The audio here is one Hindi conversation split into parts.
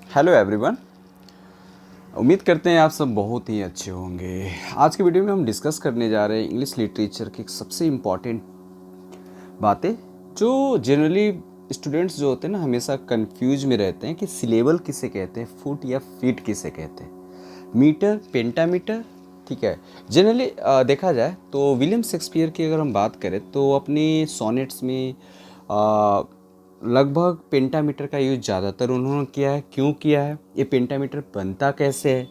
Hello everyone. उम्मीद करते हैं आप सब बहुत ही अच्छे होंगे। आज की वीडियो में हम डिस्कस करने जा रहे हैं इंग्लिश लिटरेचर की सबसे इम्पॉर्टेंट बातें जो जनरली स्टूडेंट्स जो होते हैं ना हमेशा कंफ्यूज में रहते हैं कि सिलेबल किसे कहते हैं, फुट या फीट किसे कहते हैं, मीटर, पेंटामीटर। ठीक है, जनरली देखा जाए तो विलियम शेक्सपियर की अगर हम बात करें तो अपने सोनेट्स में लगभग पेंटामीटर का यूज ज़्यादातर उन्होंने किया है। क्यों किया है, ये पेंटामीटर बनता कैसे है,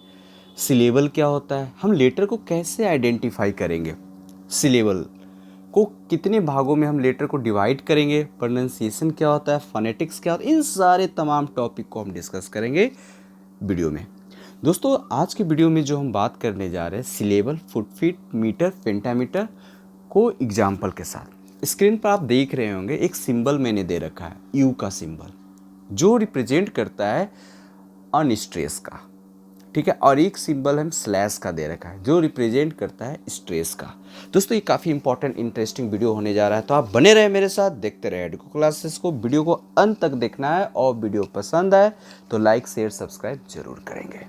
सिलेबल क्या होता है, हम लेटर को कैसे आइडेंटिफाई करेंगे, सिलेबल को कितने भागों में हम लेटर को डिवाइड करेंगे, प्रोनाउंसिएशन क्या होता है, फोनेटिक्स क्या होता है, इन सारे तमाम टॉपिक को हम डिस्कस करेंगे वीडियो में। दोस्तों आज के वीडियो में जो हम बात करने जा रहे हैं syllable, foot, feet, metre, pentameter को एग्जाम्पल के साथ। स्क्रीन पर आप देख रहे होंगे एक सिंबल मैंने दे रखा है, यू का सिंबल, जो रिप्रेजेंट करता है अनस्ट्रेस का। ठीक है, और एक सिंबल हम स्लैश का दे रखा है जो रिप्रेजेंट करता है स्ट्रेस का। दोस्तों ये काफ़ी इंपॉर्टेंट इंटरेस्टिंग वीडियो होने जा रहा है, तो आप बने रहे मेरे साथ, देखते रहे एडुको क्लासेस को। वीडियो को अंत तक देखना है और वीडियो पसंद आए तो लाइक शेयर सब्सक्राइब जरूर करेंगे।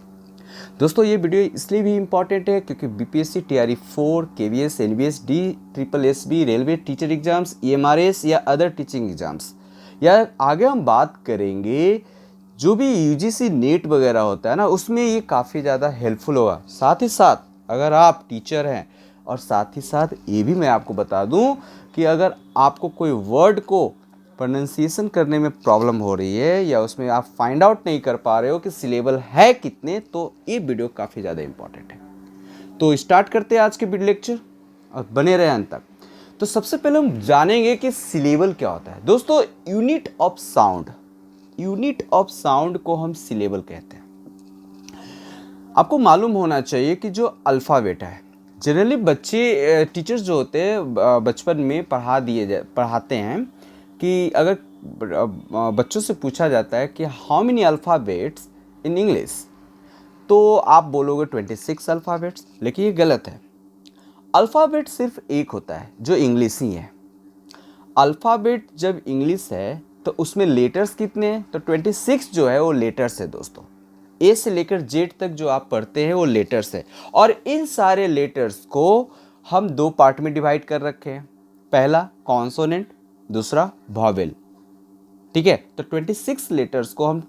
दोस्तों ये वीडियो इसलिए भी इम्पॉर्टेंट है क्योंकि BPSC, TRE 4, KVS, NVS, D, triple S B, railway teacher exams, EMRS या अदर टीचिंग एग्जाम्स, या आगे हम बात करेंगे जो भी यूजीसी नेट वगैरह होता है ना, उसमें ये काफ़ी ज़्यादा हेल्पफुल होगा। साथ ही साथ अगर आप टीचर हैं, और साथ ही साथ ये भी मैं आपको बता दूं कि अगर आपको कोई वर्ड को प्रोनाउंसिएशन करने में प्रॉब्लम हो रही है या उसमें आप फाइंड आउट नहीं कर पा रहे हो कि सिलेबल है कितने, तो ये वीडियो काफ़ी ज़्यादा इंपॉर्टेंट है। तो स्टार्ट करते हैं आज के वीडियो लेक्चर और बने रहे अंत तक। तो सबसे पहले हम जानेंगे कि सिलेबल क्या होता है। दोस्तों unit of sound, unit of sound को हम सिलेबल कहते हैं। आपको मालूम होना चाहिए कि जो अल्फ़ाबेट है, जनरली बच्चे टीचर्स जो होते हैं बचपन में पढ़ाते हैं कि अगर बच्चों से पूछा जाता है कि how many alphabets in English, तो आप बोलोगे 26 अल्फ़ाबेट्स, लेकिन ये गलत है। अल्फ़ाबेट सिर्फ एक होता है जो इंग्लिश ही है। अल्फ़ाबेट जब इंग्लिश है तो उसमें लेटर्स कितने हैं, तो 26 जो है वो लेटर्स है दोस्तों। ए से लेकर जेड तक जो आप पढ़ते हैं वो लेटर्स है, और इन सारे लेटर्स को हम दो पार्ट में डिवाइड कर रखे हैं। पहला कॉन्सोनेंट, दूसरा वॉवेल। ठीक है, तो 26 लेटर्स को हम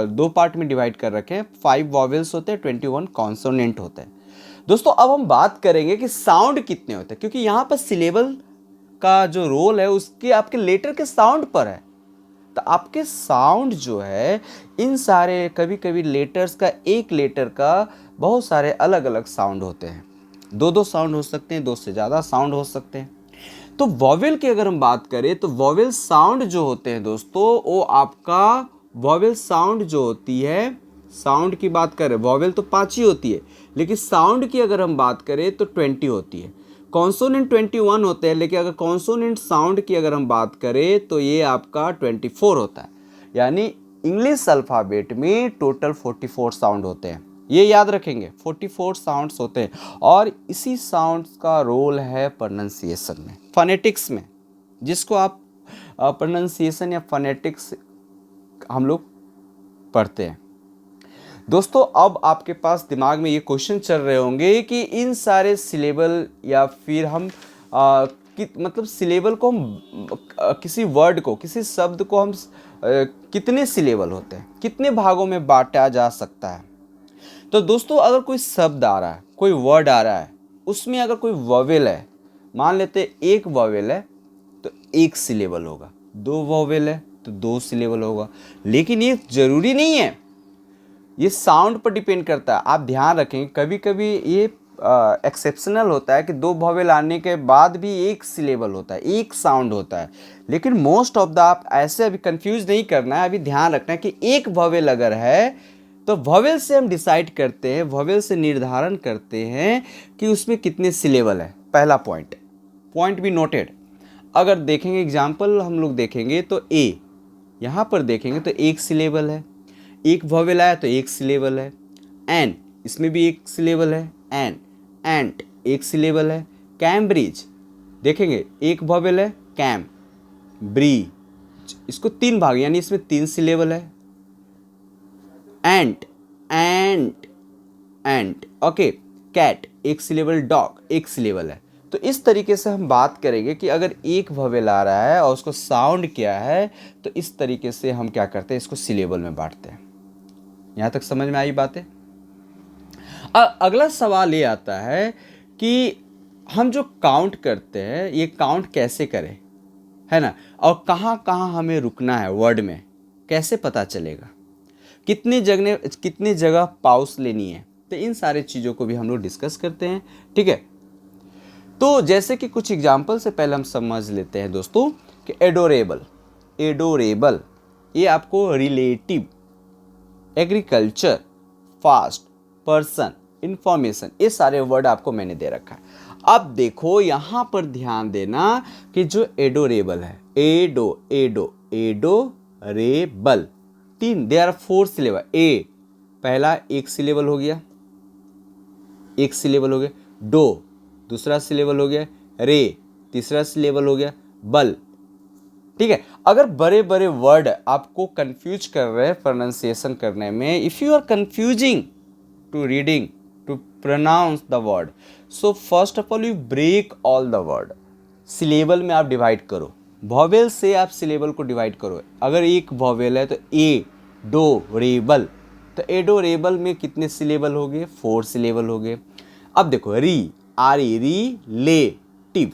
दो पार्ट में डिवाइड कर रखे हैं। 5 वॉवेल्स होते हैं, 21 कॉन्सोनेंट होते हैं। दोस्तों अब हम बात करेंगे कि साउंड कितने होते हैं, क्योंकि यहाँ पर सिलेबल का जो रोल है उसके आपके लेटर के साउंड पर है। तो आपके साउंड जो है, इन सारे कभी कभी लेटर्स का, एक लेटर का बहुत सारे अलग अलग साउंड होते हैं। दो साउंड हो सकते हैं, दो से ज़्यादा साउंड हो सकते हैं। तो वॉवेल की अगर हम बात करें तो वॉवेल साउंड जो होते हैं दोस्तों, वो आपका वॉवेल साउंड जो होती है, साउंड की बात करें, वॉवेल तो 5 ही होती है, लेकिन साउंड की अगर हम बात करें तो 20 होती है। कॉन्सोनेंट 21 होते हैं, लेकिन अगर कॉन्सोनेंट साउंड की अगर हम बात करें तो ये आपका 24 होता है। यानी इंग्लिश अल्फ़ाबेट में टोटल 44 साउंड होते हैं, ये याद रखेंगे, 44 साउंड्स होते हैं। और इसी साउंड्स का रोल है प्रोनाउंसिएशन में, फोनेटिक्स में, जिसको आप प्रोनाउंसिएशन या फोनेटिक्स हम लोग पढ़ते हैं। दोस्तों अब आपके पास दिमाग में ये क्वेश्चन चल रहे होंगे कि इन सारे सिलेबल या फिर हम मतलब सिलेबल को हम किसी वर्ड को, किसी शब्द को हम कितने सिलेबल होते हैं, कितने भागों में बांटा जा सकता है। तो दोस्तों अगर कोई शब्द आ रहा है, कोई वर्ड आ रहा है, उसमें अगर कोई वॉवेल है, मान लेते एक वॉवेल है तो एक सिलेबल होगा, दो वॉवेल है तो दो सिलेबल होगा। लेकिन ये जरूरी नहीं है, ये साउंड पर डिपेंड करता है। आप ध्यान रखें, कभी कभी ये एक्सेप्शनल होता है कि दो वॉवेल आने के बाद भी एक सिलेबल होता है, एक साउंड होता है। लेकिन मोस्ट ऑफ द, आप ऐसे अभी कंफ्यूज नहीं करना है, अभी ध्यान रखना है कि एक वॉवेल अगर है तो वॉवेल से हम डिसाइड करते हैं, वॉवेल से निर्धारण करते हैं कि उसमें कितने सिलेबल है। पहला पॉइंट, पॉइंट भी नोटेड। अगर देखेंगे एग्जाम्पल हम लोग देखेंगे तो ए, यहाँ पर देखेंगे तो एक सिलेबल है, एक वॉवेल आया तो एक सिलेबल है। एन, इसमें भी एक सिलेबल है। एन, एंट, एक सिलेबल है। कैम्ब्रिज, देखेंगे एक वॉवेल है। कैम, ब्रीज, इसको 3 भाग, यानी इसमें 3 सिलेबल है। एंट, एंट, एंट, ओके। कैट एक सिलेबल, डॉग एक सिलेबल है। तो इस तरीके से हम बात करेंगे कि अगर एक ववेल आ रहा है और उसको साउंड क्या है, तो इस तरीके से हम क्या करते हैं, इसको सिलेबल में बांटते हैं। यहाँ तक समझ में आई बातें? अगला सवाल ये आता है कि हम जो काउंट करते हैं, ये काउंट कैसे करें, है ना, और कहाँ कहाँ हमें रुकना है वर्ड में, कैसे पता चलेगा, कितनी जगह पाउस लेनी है। तो इन सारे चीज़ों को भी हम लोग डिस्कस करते हैं, ठीक है। तो जैसे कि कुछ एग्जाम्पल से पहले हम समझ लेते हैं दोस्तों कि एडोरेबल, एडोरेबल ये आपको relative, agriculture, fast, person, information, ये सारे वर्ड आपको मैंने दे रखा है। अब देखो यहाँ पर ध्यान देना कि जो एडोरेबल है, एडो एडो एडोरेबल, तीन, दे आर 4 सिलेबल। ए पहला एक सिलेबल हो गया, एक सिलेबल हो गया। डो दूसरा सिलेबल हो गया। रे तीसरा सिलेबल हो गया। बल, ठीक है। अगर बड़े बड़े वर्ड आपको कंफ्यूज कर रहे हैं प्रोनाउंसिएशन करने में, if you are confusing to reading to pronounce the word, so first of all you break all the word. Syllable में आप डिवाइड करो, वॉवेल से आप सिलेबल को डिवाइड करो। अगर एक वॉवेल है तो ए डो रेबल, तो एडोरेबल में कितने सिलेबल हो गए, 4 सिलेबल हो गए। अब देखो री, आर ई री ले टिव,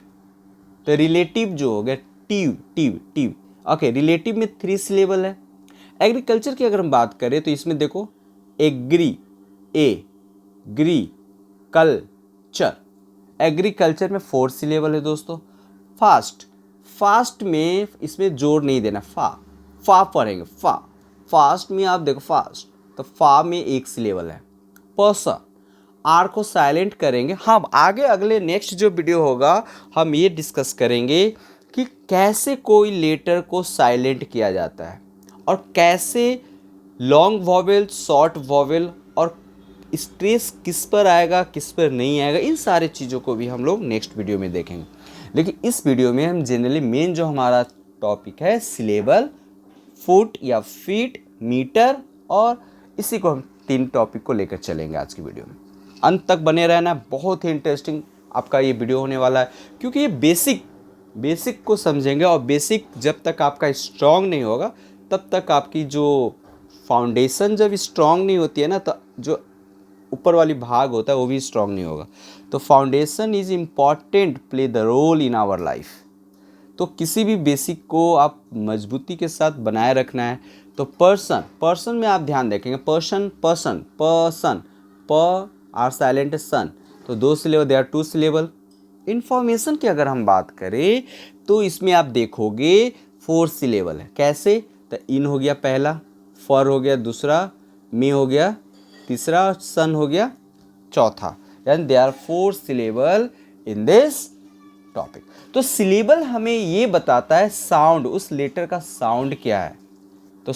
तो रिलेटिव जो हो गया टिव टिव टिव, ओके। रिलेटिव में 3 सिलेबल है। एग्रीकल्चर की अगर हम बात करें तो इसमें देखो एग्री, ए ग्री कल्चर, एग्रीकल्चर में 4 सिलेबल है दोस्तों। फास्ट, फास्ट में इसमें जोर नहीं देना, फा पढ़ेंगे, फास्ट में आप देखो फास्ट, तो फा में 1 सिलेबल है। पर्सन, आर को साइलेंट करेंगे। हाँ, आगे अगले नेक्स्ट जो वीडियो होगा हम ये डिस्कस करेंगे कि कैसे कोई लेटर को साइलेंट किया जाता है और कैसे लॉन्ग वॉवेल, शॉर्ट वॉवेल और स्ट्रेस किस पर आएगा किस पर नहीं आएगा, इन सारे चीज़ों को भी हम लोग नेक्स्ट वीडियो में देखेंगे। लेकिन इस वीडियो में हम जनरली मेन जो हमारा टॉपिक है सिलेबल, फुट या फीट, मीटर, और इसी को हम 3 टॉपिक को लेकर चलेंगे आज की वीडियो में। अंत तक बने रहना, बहुत ही इंटरेस्टिंग आपका ये वीडियो होने वाला है, क्योंकि ये बेसिक को समझेंगे, और बेसिक जब तक आपका स्ट्रांग नहीं होगा तब तक आपकी जो फाउंडेशन जब स्ट्रांग नहीं होती है ना, तो जो ऊपर वाली भाग होता है वो भी स्ट्रांग नहीं होगा। तो foundation is important, play the role in our life. तो किसी भी बेसिक को आप मजबूती के साथ बनाए रखना है। तो पर्सन में आप ध्यान रखेंगे, पर्सन प आर साइलेंट सन, तो 2 syllable, they are 2 syllable. Information की अगर हम बात करें तो इसमें आप देखोगे 4 सिलेबल है। कैसे, तो इन हो गया पहला, फॉर हो गया दूसरा, मे हो गया तीसरा, सन हो गया चौथा, यानी they are 4 syllable in this topic. तो सिलेबल हमें ये बताता है साउंड, उस लेटर का साउंड क्या है। तो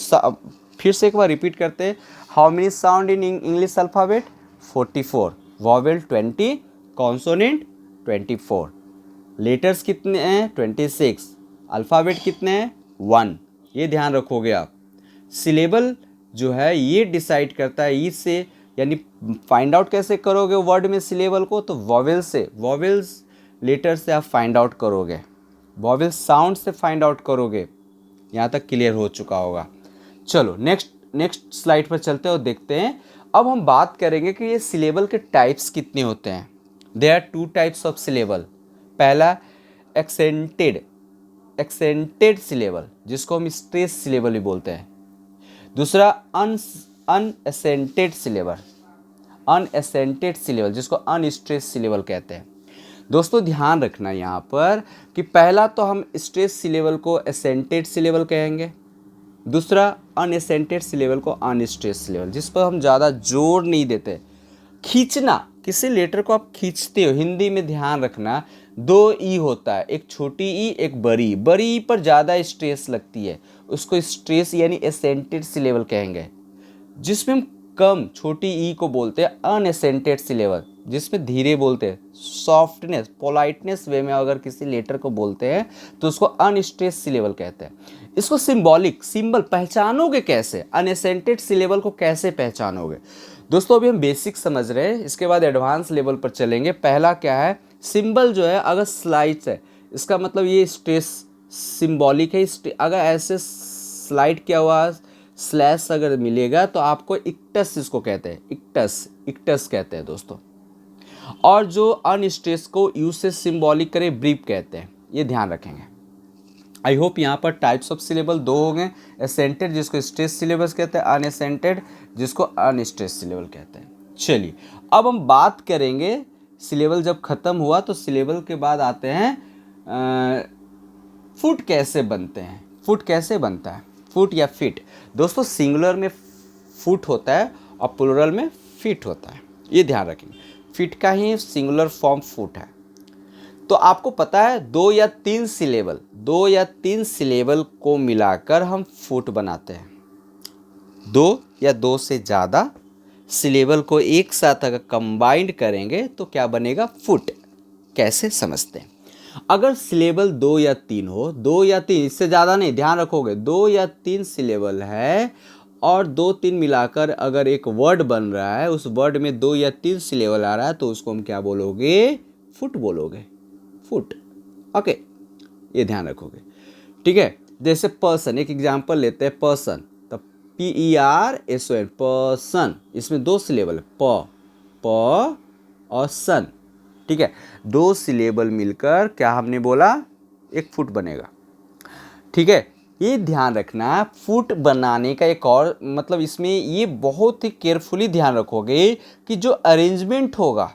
फिर से एक बार रिपीट करते हैं, how many sound in English alphabet, 44, vowel 20, consonant 24, letters कितने हैं 26, अल्फ़ाबेट कितने हैं 1, ये ध्यान रखोगे आप। सिलेबल जो है ये डिसाइड करता है इससे, यानी फाइंड आउट कैसे करोगे वर्ड में सिलेबल को, तो वॉवेल से, वॉवेल्स लेटर से आप फाइंड आउट करोगे, वॉवेल साउंड से फाइंड आउट करोगे। यहाँ तक क्लियर हो चुका होगा। चलो नेक्स्ट स्लाइड पर चलते हैं और देखते हैं। अब हम बात करेंगे कि ये सिलेबल के टाइप्स कितने होते हैं। There are 2 types of syllable. पहला एक्सेंटेड सिलेबल, जिसको हम स्ट्रेस सिलेबल भी बोलते हैं। दूसरा अनएसेंटेड सिलेबल, जिसको अनस्ट्रेस सिलेबल कहते हैं। दोस्तों ध्यान रखना यहाँ पर कि पहला तो हम स्ट्रेस सिलेबल को एसेंटेड सिलेबल कहेंगे, दूसरा अनएसेंटेड सिलेबल को अनस्ट्रेस सिलेबल, जिस पर हम ज़्यादा जोर नहीं देते। खींचना, किसी लेटर को आप खींचते हो, हिंदी में ध्यान रखना 2 ई होता है, एक छोटी ई एक बड़ी ई पर ज़्यादा स्ट्रेस लगती है, उसको स्ट्रेस यानी एसेंटेड सिलेबल कहेंगे। जिसमें हम कम छोटी ई को बोलते हैं अनएसेंटेड सिलेबल, जिसमें धीरे बोलते हैं, सॉफ्टनेस पोलाइटनेस वे में अगर किसी लेटर को बोलते हैं तो उसको अनस्ट्रेस सिलेबल कहते हैं। इसको सिंबॉलिक सिंबल पहचानोगे कैसे, अनएसेंटेड सिलेबल को कैसे पहचानोगे? दोस्तों अभी हम बेसिक समझ रहे हैं, इसके बाद एडवांस लेवल पर चलेंगे। पहला क्या है, सिंबल जो है अगर स्लाइड्स है इसका मतलब ये स्ट्रेस सिंबॉलिक है। अगर ऐसे स्लाइड किया हुआ स्लैश अगर मिलेगा तो आपको इक्टस इसको कहते हैं, इक्टस कहते हैं दोस्तों। और जो अनस्ट्रेस को यू से सिंबॉलिक करे ब्रीफ कहते हैं, ये ध्यान रखेंगे। आई होप यहाँ पर टाइप्स ऑफ सिलेबल दो हो गए, एसेंटेड जिसको स्ट्रेस सिलेबस कहते हैं, अनएसेंटेड जिसको अनस्ट्रेस सिलेबल कहते हैं। चलिए अब हम बात करेंगे, सिलेबल जब खत्म हुआ तो सिलेबल के बाद आते हैं फुट कैसे बनते हैं। फुट कैसे बनता है, फुट या फिट। दोस्तों सिंगुलर में फुट होता है और प्लूरल में फिट होता है, ये ध्यान रखेंगे। फिट का ही सिंगुलर फॉर्म फुट है। तो आपको पता है दो या तीन सिलेबल को मिलाकर हम फुट बनाते हैं। दो या दो से ज़्यादा सिलेबल को एक साथ अगर कंबाइंड करेंगे तो क्या बनेगा, फुट। कैसे समझते हैं, अगर सिलेबल दो या तीन हो, दो या तीन इससे ज़्यादा नहीं, ध्यान रखोगे, दो या तीन सिलेबल है और दो तीन मिलाकर अगर एक वर्ड बन रहा है, उस वर्ड में दो या तीन सिलेबल आ रहा है तो उसको हम क्या बोलोगे, फुट बोलोगे, फुट। ओके, ये ध्यान रखोगे, ठीक है। जैसे पर्सन, एक एग्जांपल लेते हैं, पर्सन, तो PERSON, पर्सन, इसमें दो सिलेबल है, प और सन, ठीक है। दो सिलेबल मिलकर क्या हमने बोला, एक फुट बनेगा, ठीक है। ये ध्यान रखना, फुट बनाने का एक और मतलब, इसमें ये बहुत ही केयरफुली ध्यान रखोगे कि जो अरेंजमेंट होगा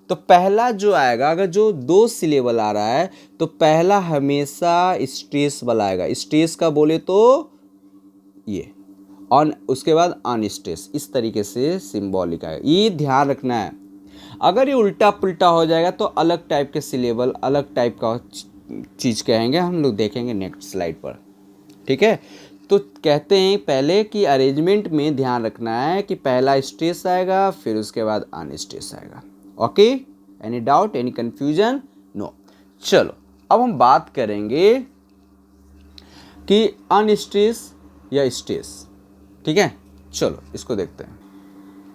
तो पहला जो आएगा, अगर जो दो सिलेबल आ रहा है तो पहला हमेशा स्ट्रेस वाला आएगा। स्ट्रेस का बोले तो ये, और उसके बाद अनस्ट्रेस, इस तरीके से सिंबॉलिक आएगा, ये ध्यान रखना है। अगर ये उल्टा पुल्टा हो जाएगा तो अलग टाइप के सिलेबल, अलग टाइप का चीज़ कहेंगे, हम लोग देखेंगे नेक्स्ट स्लाइड पर, ठीक है। तो कहते हैं पहले कि अरेंजमेंट में ध्यान रखना है कि पहला स्ट्रेस आएगा फिर उसके बाद अनस्ट्रेस आएगा। Okay, any doubt, any confusion? No. चलो अब हम बात करेंगे कि अनस्ट्रेस या स्ट्रेस, ठीक है। चलो इसको देखते हैं।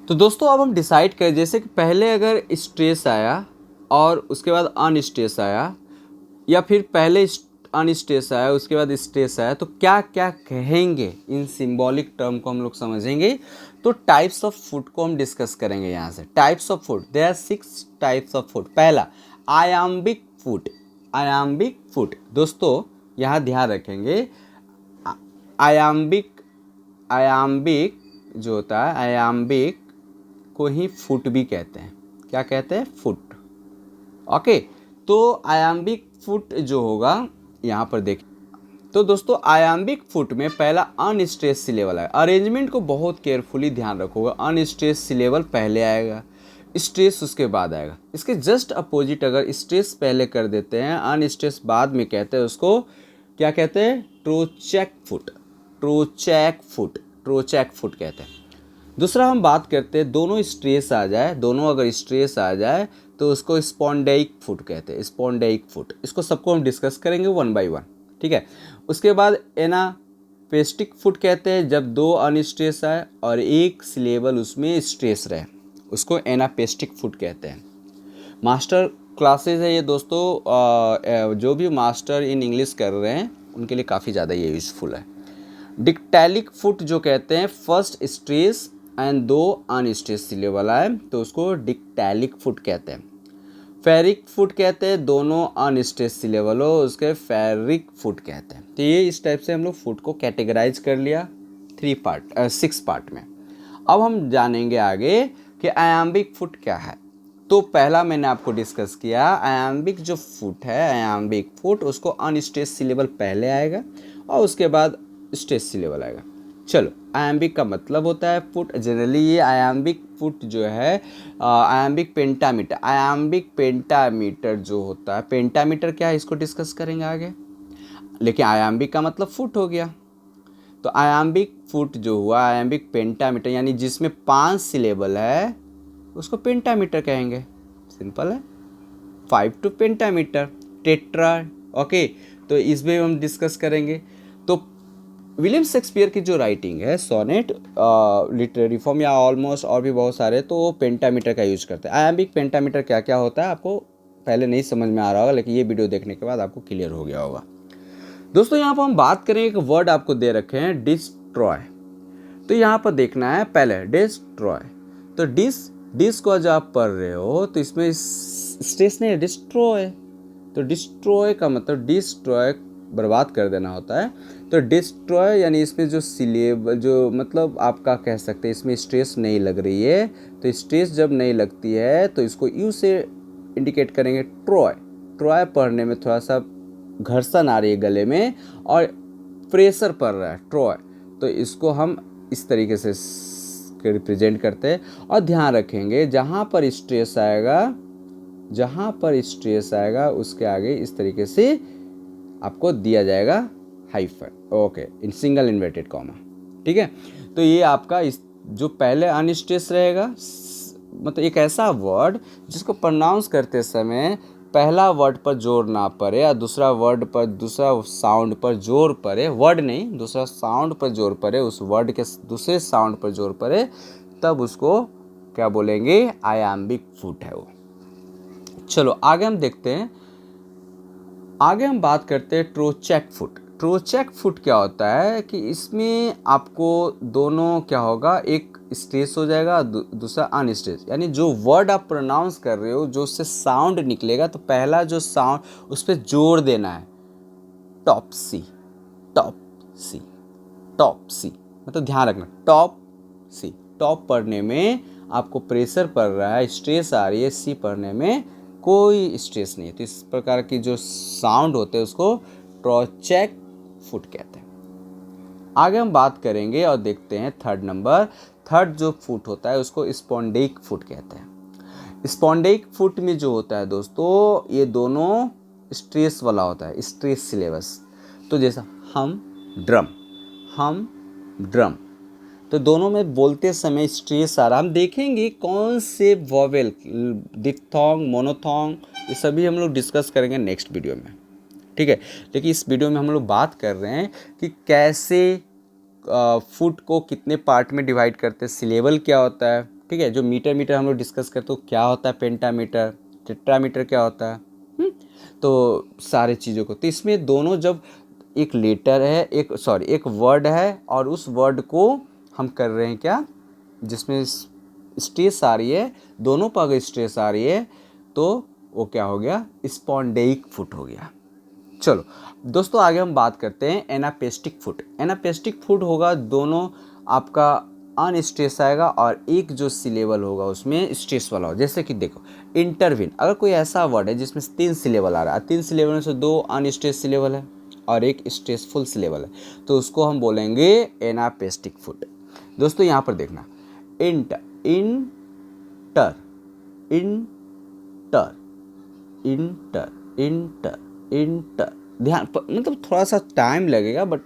तो दोस्तों अब हम डिसाइड करें, जैसे कि पहले अगर स्ट्रेस आया और उसके बाद अनस्ट्रेस आया, या फिर पहले अनस्ट्रेस आया उसके बाद स्ट्रेस आया, तो क्या क्या कहेंगे, इन सिंबॉलिक टर्म को हम लोग समझेंगे। तो टाइप्स ऑफ फुट को हम डिस्कस करेंगे यहाँ से। Types of foot, there are 6 types of foot. पहला आयाम्बिक फुट, आयाम्बिक फुट। दोस्तों यहाँ ध्यान रखेंगे, आयाम्बिक जो होता है, आयाम्बिक को ही फुट भी कहते हैं। क्या कहते हैं, फुट। ओके, तो आयाम्बिक फुट जो होगा यहाँ पर देखिए, तो दोस्तों आयाम्बिक फुट में पहला अनस्ट्रेस सिलेबल है। अरेंजमेंट को बहुत केयरफुली ध्यान रखोगे, अनस्ट्रेस सिलेबल पहले आएगा, स्ट्रेस उसके बाद आएगा। इसके जस्ट अपोजिट अगर स्ट्रेस पहले कर देते हैं, अनस्ट्रेस बाद में कहते हैं, उसको क्या कहते हैं, ट्रोचैक फुट, ट्रोचैक फुट, ट्रोचैक फुट कहते हैं। दूसरा हम बात करते हैं, दोनों स्ट्रेस आ जाए, दोनों अगर स्ट्रेस आ जाए तो उसको स्पॉन्डेइक फुट कहते हैं, स्पॉन्डेइक फुट। इसको सबको हम डिस्कस करेंगे वन बाय वन, ठीक है। उसके बाद एनापेस्टिक फुट कहते हैं, जब दो अनस्ट्रेस आए और एक सिलेबल उसमें स्ट्रेस रहे, उसको एनापेस्टिक फुट कहते हैं। मास्टर क्लासेज है ये दोस्तों, जो भी मास्टर इन इंग्लिश कर रहे हैं उनके लिए काफ़ी ज़्यादा ये यूज़फुल है। डिक्टैलिक फुट जो कहते हैं, फर्स्ट स्ट्रेस एंड दो अनस्ट्रेस सिलेबल आए तो उसको डिक्टैलिक फुट कहते हैं। फेरिक फुट कहते हैं, दोनों अनस्ट्रेस सिलेबल हो उसके फेरिक फुट कहते हैं। तो ये इस टाइप से हम लोग फुट को कैटेगराइज कर लिया 6 पार्ट में। अब हम जानेंगे आगे कि आयाम्बिक फुट क्या है। तो पहला मैंने आपको डिस्कस किया, आयाम्बिक जो फुट है, आयाम्बिक फुट, उसको अनस्ट्रेस सिलेबल पहले आएगा और उसके बाद स्ट्रेस सिलेबल आएगा। चलो, आयाम्बिक का मतलब होता है फुट। जनरली ये आयाम्बिक फुट जो है, आयाम्बिक पेंटामीटर, आयाम्बिक पेंटामीटर जो होता है, पेंटामीटर क्या है इसको डिस्कस करेंगे आगे, लेकिन आयाम्बिक का मतलब फुट हो गया। तो आयाम्बिक फुट जो हुआ, आयाम्बिक पेंटामीटर यानी जिसमें 5 सिलेबल है उसको पेंटामीटर कहेंगे। सिंपल है, 5 टू पेंटामीटर, टेट्रा। ओके, तो इसमें हम डिस्कस करेंगे। तो विलियम शेक्सपियर की जो राइटिंग है सोनेट, लिटरेरी फॉर्म या ऑलमोस्ट और भी बहुत सारे, तो वो पेंटामीटर का यूज करते हैं। आयाम्बिक पेंटामीटर क्या क्या होता है आपको पहले नहीं समझ में आ रहा होगा, लेकिन ये वीडियो देखने के बाद आपको क्लियर हो गया होगा। दोस्तों यहाँ पर हम बात करें, एक वर्ड आपको दे रखे हैं डिस्ट्रॉय। तो यहाँ पर देखना है पहले डिस्ट्रॉय। तो डिस को जब आप पढ़ रहे हो तो इसमें स्ट्रेस नहीं है, डिस्ट्रॉय। तो डिस्ट्रॉय का मतलब डिस्ट्रॉय बर्बाद कर देना होता है। तो डिस्ट्रॉय यानी इसमें जो सिलेबल, जो मतलब आपका कह सकते हैं इसमें स्ट्रेस नहीं लग रही है। तो स्ट्रेस जब नहीं लगती है तो इसको यू से इंडिकेट करेंगे ट्रॉय। ट्रॉय पढ़ने में थोड़ा सा घर्षण आ रही है गले में और प्रेशर पड़ रहा है, ट्रॉय। तो इसको हम इस तरीके से रिप्रेजेंट करते हैं। और ध्यान रखेंगे जहाँ पर स्ट्रेस आएगा उसके आगे इस तरीके से आपको दिया जाएगा hyphen, okay, in single inverted comma. ठीक है, तो ये आपका इस जो पहले अनस्ट्रेस रहेगा, मतलब एक ऐसा वर्ड जिसको प्रोनाउंस करते समय पहला वर्ड पर जोर ना पड़े और दूसरा साउंड पर जोर पड़े, वर्ड नहीं दूसरा साउंड पर जोर पड़े, उस वर्ड के दूसरे साउंड पर जोर पड़े, तब उसको क्या बोलेंगे, आयाम्बिक फुट है वो। चलो आगे हम देखते हैं, आगे हम बात करते हैं ट्रोचेक फुट। ट्रोचेक फुट क्या होता है कि इसमें आपको दोनों क्या होगा, एक स्ट्रेस हो जाएगा, दूसरा अनस्ट्रेस। यानी जो वर्ड आप प्रोनाउंस कर रहे हो, जो उससे साउंड निकलेगा, तो पहला जो साउंड उस पर जोर देना है, टॉप सी, टॉप सी, टॉप सी, मतलब ध्यान रखना टॉप सी। टॉप पढ़ने में आपको प्रेशर पड़ रहा है, स्ट्रेस आ रही है, सी पढ़ने में कोई स्ट्रेस नहीं है। तो इस प्रकार की जो साउंड होते हैं उसको ट्रोचेक फुट कहते हैं। आगे हम बात करेंगे और देखते हैं थर्ड नंबर। थर्ड जो फुट होता है उसको स्पॉन्डेइक फुट कहते हैं। स्पॉन्डेइक फुट में जो होता है दोस्तों, ये दोनों स्ट्रेस वाला होता है, स्ट्रेस सिलेबस। तो जैसा हम ड्रम, तो दोनों में बोलते समय स्ट्रेस आ रहा। हम देखेंगे कौन से वॉवेल, डिप्थोंग, मोनोथोंग, ये सभी हम लोग डिस्कस करेंगे नेक्स्ट वीडियो में। ठीक है, लेकिन इस वीडियो में हम लोग बात कर रहे हैं कि कैसे फुट को कितने पार्ट में डिवाइड करते हैं, सिलेबल क्या होता है। ठीक है, जो मीटर हम लोग डिस्कस करते हो क्या होता है, पेंटामीटर, टेट्रामीटर क्या होता है। तो सारे चीज़ों को, तो इसमें दोनों जब एक लेटर है, एक वर्ड है और उस वर्ड को हम कर रहे हैं क्या, जिसमें स्ट्रेस आ रही है, दोनों पर अगर स्ट्रेस आ रही है तो वो क्या हो गया, स्पॉन्डेइक फुट हो गया। चलो दोस्तों आगे हम बात करते हैं एनापेस्टिक फुट। एनापेस्टिक फुट होगा, दोनों आपका अनस्ट्रेस आएगा और एक जो सिलेबल होगा उसमें स्ट्रेस वाला होगा। जैसे कि देखो इंटरविन, अगर कोई ऐसा वर्ड है जिसमें 3 सिलेबल आ रहा है, 3 सिलेबल में से 2 अनस्ट्रेस सिलेबल है और एक स्ट्रेसफुल सिलेबल है, तो उसको हम बोलेंगे एनापेस्टिक फुट। दोस्तों यहाँ पर देखना, inter, inter, inter, inter, inter, inter, ध्यान मतलब थोड़ा सा टाइम लगेगा बट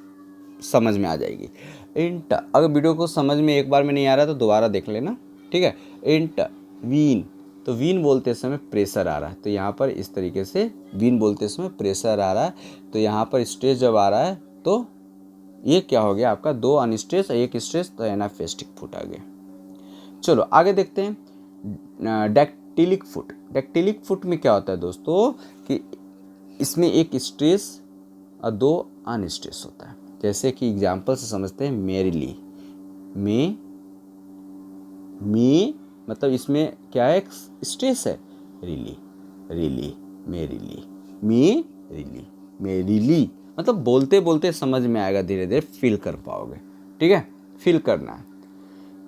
समझ में आ जाएगी। इंटर, अगर वीडियो को समझ में एक बार में नहीं आ रहा तो दोबारा देख लेना। ठीक है, इंटर, वीन, तो वीन बोलते समय प्रेशर आ रहा है, तो यहाँ पर इस तरीके से वीन बोलते समय प्रेशर आ रहा है, तो यहाँ पर स्ट्रेस जब आ रहा है तो ये क्या हो गया आपका, 2 अनस्ट्रेस, एक स्ट्रेस, तो एनापेस्टिक फुट आ गया। चलो आगे देखते हैं डैक्टिलिक फुट। डैक्टिलिक फुट में क्या होता है दोस्तों कि इसमें एक स्ट्रेस और 2 अनस्ट्रेस होता है। जैसे कि एग्जाम्पल से समझते हैं, मेरीली, मे मतलब इसमें क्या है, स्ट्रेस है, रिली, रिली, मेरीली, मेरीली, मतलब बोलते बोलते समझ में आएगा, धीरे धीरे फील कर पाओगे। ठीक है, फील करना है।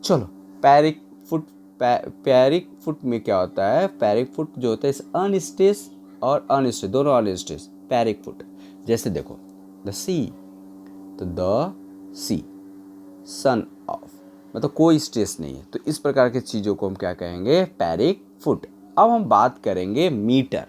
चलो पैरिक फुट। पैरिक फुट में क्या होता है, पैरिक फुट जो होता है इस अनस्ट्रेस और अनस्ट्रेस, दोनों अनस्ट्रेस, पैरिक फुट। जैसे देखो द सी, तो द सी, सन ऑफ, मतलब कोई स्ट्रेस नहीं है, तो इस प्रकार की चीज़ों को हम क्या कहेंगे, पैरिक फुट। अब हम बात करेंगे मीटर।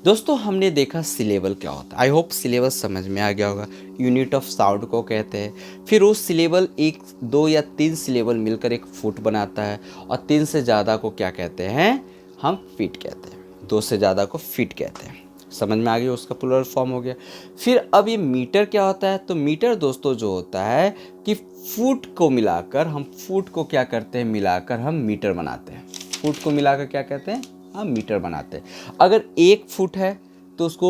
दोस्तों हमने देखा सिलेबल क्या होता है। आई होप सिलेबस समझ में आ गया होगा। यूनिट ऑफ साउंड को कहते हैं। फिर वो सिलेबल एक, दो या तीन सिलेबल मिलकर एक फुट बनाता है, और तीन से ज़्यादा को क्या कहते हैं, हम फीट कहते हैं। दो से ज़्यादा को फीट कहते हैं। समझ में आ गया, उसका प्लूरल फॉर्म हो गया। फिर अब ये मीटर क्या होता है, तो मीटर दोस्तों जो होता है कि फुट को मिलाकर, हम फुट को क्या करते हैं, मिलाकर हम मीटर बनाते हैं। फुट को मिलाकर क्या कहते हैं, हम मीटर बनाते हैं। अगर 1 फुट है तो उसको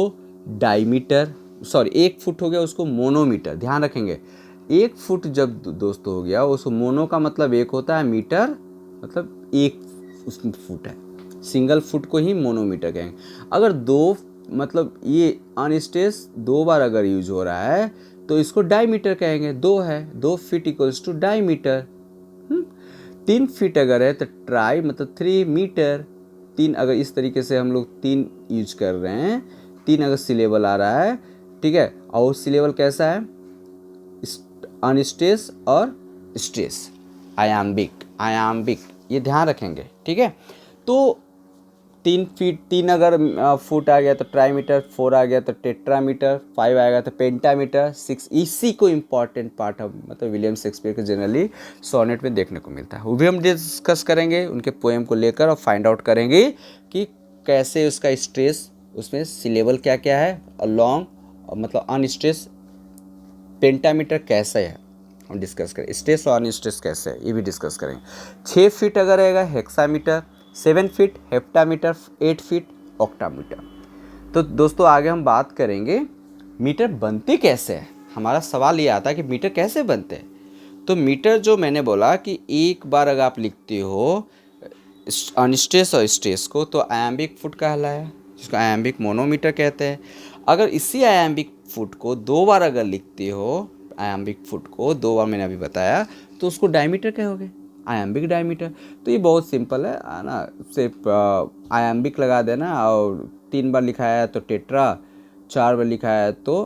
डायमीटर, सॉरी 1 फुट हो गया उसको मोनोमीटर। ध्यान रखेंगे, 1 फुट जब दोस्तों हो गया, उसको मोनो का मतलब एक होता है, मीटर मतलब एक उसमें फुट है, सिंगल फुट को ही मोनोमीटर कहेंगे। अगर दो, मतलब ये अनस्टेस 2 बार अगर यूज हो रहा है तो इसको डायमीटर कहेंगे। 2 है, 2 feet equals to diameter. 3 feet अगर है तो ट्राई मतलब 3 मीटर। 3 अगर इस तरीके से हम लोग 3 यूज कर रहे हैं, 3 अगर सिलेबल आ रहा है, ठीक है। और वो सिलेबल कैसा है, अनस्टेस और स्ट्रेस, आयाम्बिक, ये ध्यान रखेंगे, ठीक है। तो 3 फीट, 3 अगर फुट आ गया तो ट्राईमीटर, 4 आ गया तो टेट्रामीटर, 5 आएगा तो पेंटामीटर, 6, इसी को इम्पॉर्टेंट पार्ट हम मतलब विलियम शेक्सपियर के जनरली सोनेट में देखने को मिलता है। वो भी हम डिस्कस करेंगे उनके पोएम को लेकर, और फाइंड आउट करेंगे कि कैसे उसका स्ट्रेस, उसमें सिलेबल क्या क्या है, और लॉन्ग मतलब अनस्ट्रेस पेंटामीटर कैसे है, हम डिस्कस करें। स्ट्रेस और अनस्ट्रेस कैसे है ये भी डिस्कस करेंगे। 6 फीट अगर रहेगा हेक्सामीटर, 7 फीट हेप्टामीटर, 8 फीट ऑक्टामीटर। तो दोस्तों आगे हम बात करेंगे मीटर बनते कैसे हैं। हमारा सवाल ये आता है कि मीटर कैसे बनते हैं। तो मीटर जो मैंने बोला कि एक बार अगर आप लिखते हो अनस्ट्रेस और स्ट्रेस को तो आयाम्बिक फुट कहलाया, जिसको आयाम्बिक मोनोमीटर कहते हैं। अगर इसी आयाम्बिक फुट को 2 बार अगर लिखते हो, आयाम्बिक फुट को 2 बार मैंने अभी बताया, तो उसको डायमीटर कहोगे, आयाम्बिक डायमीटर। तो ये बहुत सिंपल है ना, सिर्फ आयाम्बिक लगा देना, और 3 बार लिखा है तो टेट्रा, 4 बार लिखा है तो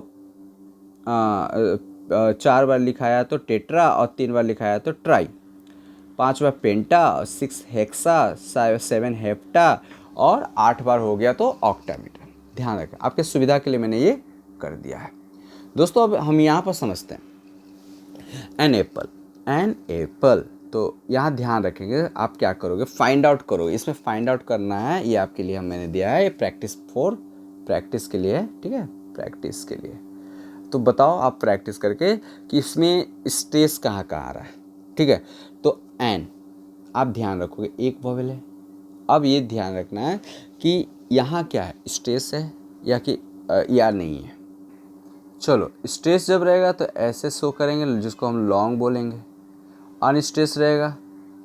4 बार लिखा है तो टेट्रा, और 3 बार लिखा है तो ट्राई, 5 बार पेंटा, 6 हेक्सा, 7 हेप्टा, और 8 बार हो गया तो ऑक्टामीटर। ध्यान रखें, आपके सुविधा के लिए मैंने ये कर दिया है। दोस्तों अब हम यहाँ पर समझते हैं एन एप्पल। तो यहाँ ध्यान रखेंगे, आप क्या करोगे, फाइंड आउट करोगे। इसमें फाइंड आउट करना है, ये आपके लिए मैंने दिया है, ये प्रैक्टिस के लिए है, ठीक है, प्रैक्टिस के लिए। तो बताओ आप प्रैक्टिस करके कि इसमें स्ट्रेस कहाँ कहाँ आ रहा है, ठीक है। तो एन आप ध्यान रखोगे, एक वोवेल है। अब ये ध्यान रखना है कि यहाँ क्या है, स्ट्रेस है या कि या नहीं है। चलो, स्ट्रेस जब रहेगा तो ऐसे शो करेंगे जिसको हम लॉन्ग बोलेंगे, अनस्ट्रेस रहेगा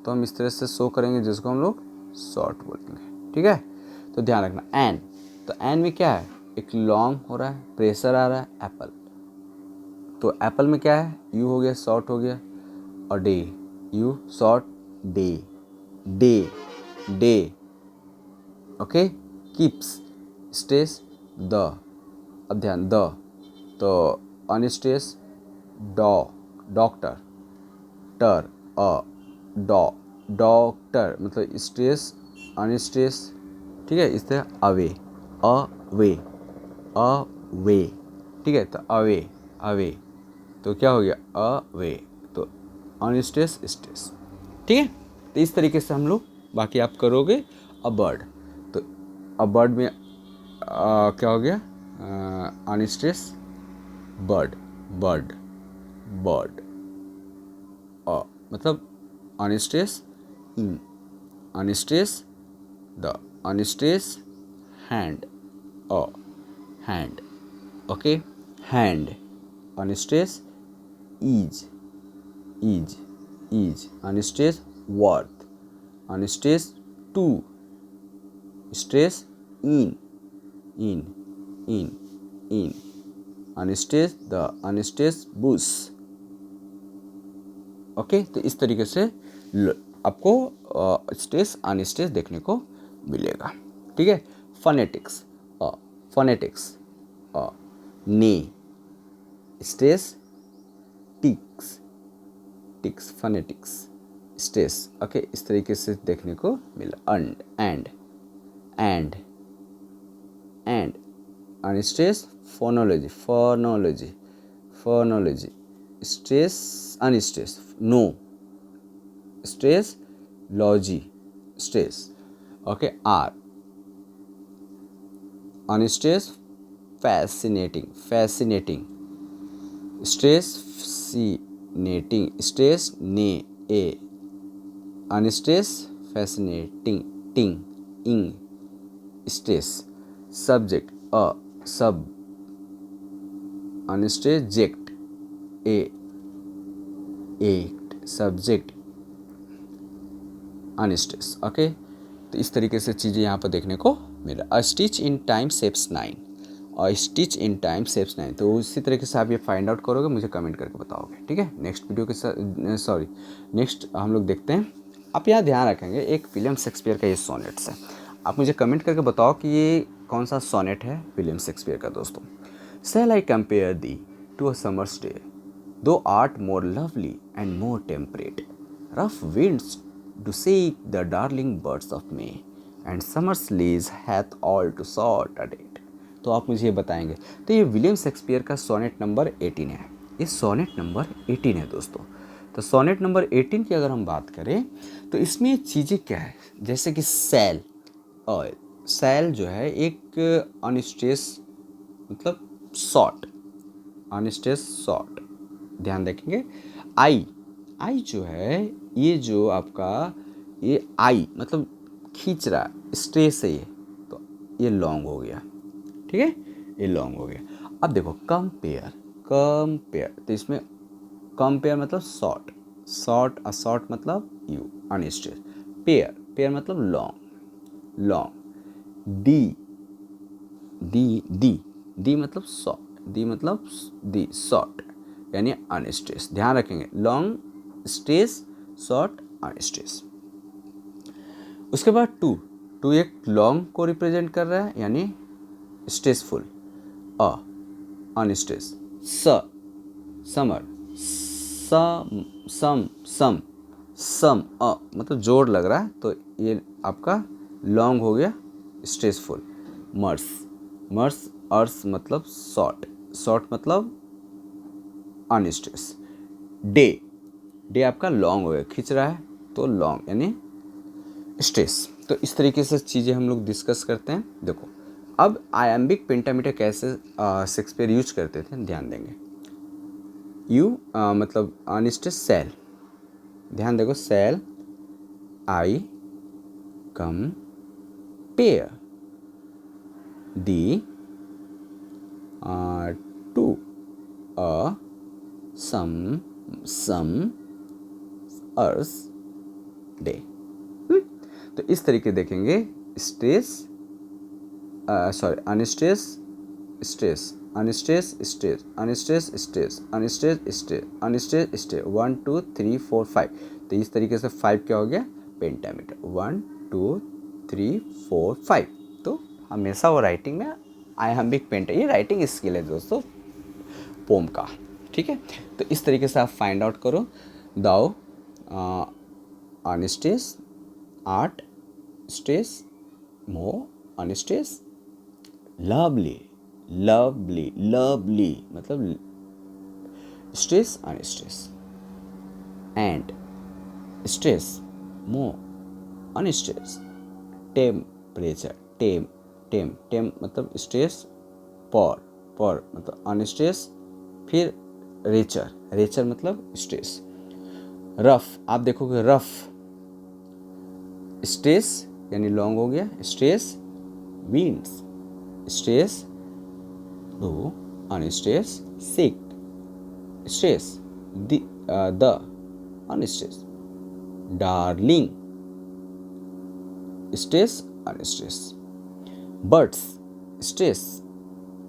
तो हम इस तरह से शो करेंगे जिसको हम लोग शॉर्ट बोलेंगे, ठीक है। तो ध्यान रखना एन, तो एन में क्या है, एक लॉन्ग हो रहा है, प्रेशर आ रहा है, एप्पल। तो एप्पल में क्या है, यू हो गया, शॉर्ट हो गया, और day, you short day, day day, okay. Keeps stress the, अब ध्यान द, तो अनस्ट्रेस डॉ, डॉक्टर, टर अ डॉ, डॉक्टर मतलब स्ट्रेस अनस्ट्रेस, ठीक है। इस तरह अवे, अवे, अवे, ठीक है। तो अवे, अवे, तो क्या हो गया, अवे, तो अनस्ट्रेस स्ट्रेस, ठीक है। तो इस तरीके से हम लोग, बाकी आप करोगे। अ बर्ड, तो अ बर्ड में क्या हो गया, अनस्ट्रेस बर्ड, बर्ड, बर्ड, मतलब unstress unstress the, unstress hand, a hand, okay, hand, unstress is, is, unstress worth, unstress to, stress in, in, in, unstress the, unstress bush, okay. तो इस तरीके से आपको स्ट्रेस अनस्ट्रेस देखने को मिलेगा, ठीक है। फोनेटिक्स, फोनेटिक्स, ने, stress ticks, ticks, phonetics, stress, okay. इस तरीके से देखने को मिला। And, and unstressed phonology stress unstressed no stress logy stress okay r unstressed fascinating stress stress ne a unstressed fascinating ting ing stress subject a sub unstressed ject a subject unstress okay. तो इस तरीके से चीज़ें यहाँ पर देखने को मिल रहा है। स्टिच इन टाइम सेव्स 9 और स्टिच इन टाइम सेव्स 9। तो उसी तरीके से आप ये फाइंड आउट करोगे, मुझे कमेंट करके बताओगे, ठीक है। नेक्स्ट वीडियो के साथ नेक्स्ट हम लोग देखते हैं। आप यहाँ ध्यान रखेंगे एक विलियम शेक्सपियर का ये सोनेट्स है। आप मुझे कमेंट करके बताओ कि ये कौन सा सोनेट है विलियम शेक्सपियर का दोस्तों। Shall I compare thee to a summer's day? Thou art more lovely and more temperate. Rough winds do seek the darling birds of May, and summer's lease hath all to sort a date. तो आप मुझे ये बताएंगे। तो ये विलियम शेक्सपियर का सोनेट नंबर 18 है। ये सोनेट नंबर 18 है दोस्तों। तो सोनेट नंबर 18 की अगर हम बात करें तो इसमें चीज़ें क्या है, जैसे कि सैल और सैल जो है एक अनस्ट्रेस मतलब शॉर्ट अनस्ट्रेस शॉर्ट ध्यान रखेंगे। आई जो है ये जो आपका ये आई मतलब खींच रहा स्ट्रेस है ये, तो ये लॉन्ग हो गया, ठीक है, ये लॉन्ग हो गया। अब देखो कंपेयर तो इसमें कंपेयर मतलब शॉर्ट मतलब यू अनस्ट्रेस, पेयर मतलब लॉन्ग दी मतलब शॉर्ट यानी अनस्ट्रेस। ध्यान रखेंगे लॉन्ग स्ट्रेस शॉर्ट अनस्ट्रेस। उसके बाद टू एक लॉन्ग को रिप्रेजेंट कर रहा है यानी स्ट्रेसफुल, अनस्ट्रेस, समर, सम मतलब जोर लग रहा है तो ये आपका लॉन्ग हो गया स्ट्रेसफुल। मर्स अर्स मतलब शॉर्ट मतलब अनस्ट्रेस। डे आपका लॉन्ग हो गया, खींच रहा है तो लॉन्ग यानी स्ट्रेस। तो इस तरीके से चीज़ें हम लोग डिस्कस करते हैं। देखो अब आयम्बिक पेंटामीटर कैसे शेक्सपियर यूज करते थे ध्यान देंगे। मतलब अनस्ट्रेस सेल, ध्यान देखो shall I compare thee to some अर्स डे। तो इस तरीके देखेंगे स्ट्रेस अनस्ट्रेस स्ट्रेस 1 2 3 4 5। तो इस तरीके से 5 क्या हो गया पेंटामीटर 1 2 3 4 5। तो हमेशा वो राइटिंग में आयम्बिक पेंटा, ये राइटिंग स्किल है दोस्तों पोम का, ठीक है। तो इस तरीके से आप फाइंड आउट करो दाओ अनस्ट्रेस आर्ट स्ट्रेस मो अनस्ट्रेस लवली मतलब स्ट्रेस अनस्ट्रेस एंड स्ट्रेस मो अनस्ट्रेस टेम्परेचर टेम मतलब स्ट्रेस पर मतलब अनस्ट्रेस, फिर रेचर मतलब स्ट्रेस। रफ आप देखोगे रफ स्ट्रेस यानी लॉन्ग हो गया stress. Winds stress do unstress sick stress the unstress darling stress unstress birds stress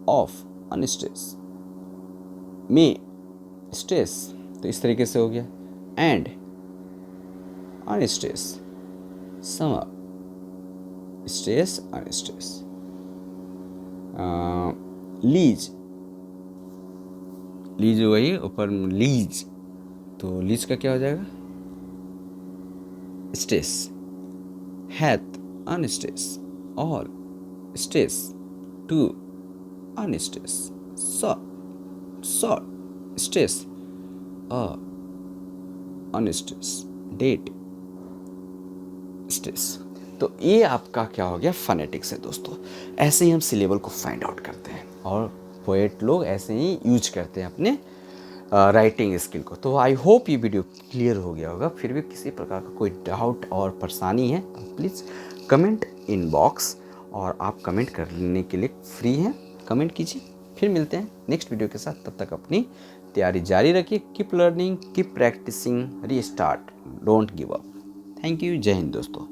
of unstress May stress. तो इस तरीके से हो गया and unstress summer stress unstress lease वही ऊपर लीज, तो लीज का क्या हो जाएगा स्ट्रेस हैथ अनस्ट्रेस और stress too unstress, short stress, unstress, date stress. तो ये आपका क्या हो गया, फोनेटिक्स है दोस्तों। ऐसे ही हम सिलेबल को फाइंड आउट करते हैं और पोएट लोग ऐसे ही यूज करते हैं अपने राइटिंग स्किल को। तो आई होप ये वीडियो क्लियर हो गया होगा। फिर भी किसी प्रकार का कोई डाउट और परेशानी है तो प्लीज़ कमेंट इन बॉक्स, और आप कमेंट करने के लिए फ्री हैं, कमेंट कीजिए। फिर मिलते हैं नेक्स्ट वीडियो के साथ, तब तक अपनी तैयारी जारी रखिए। Keep learning, keep practising, restart, don't give up. Thank you, जय हिंद दोस्तों।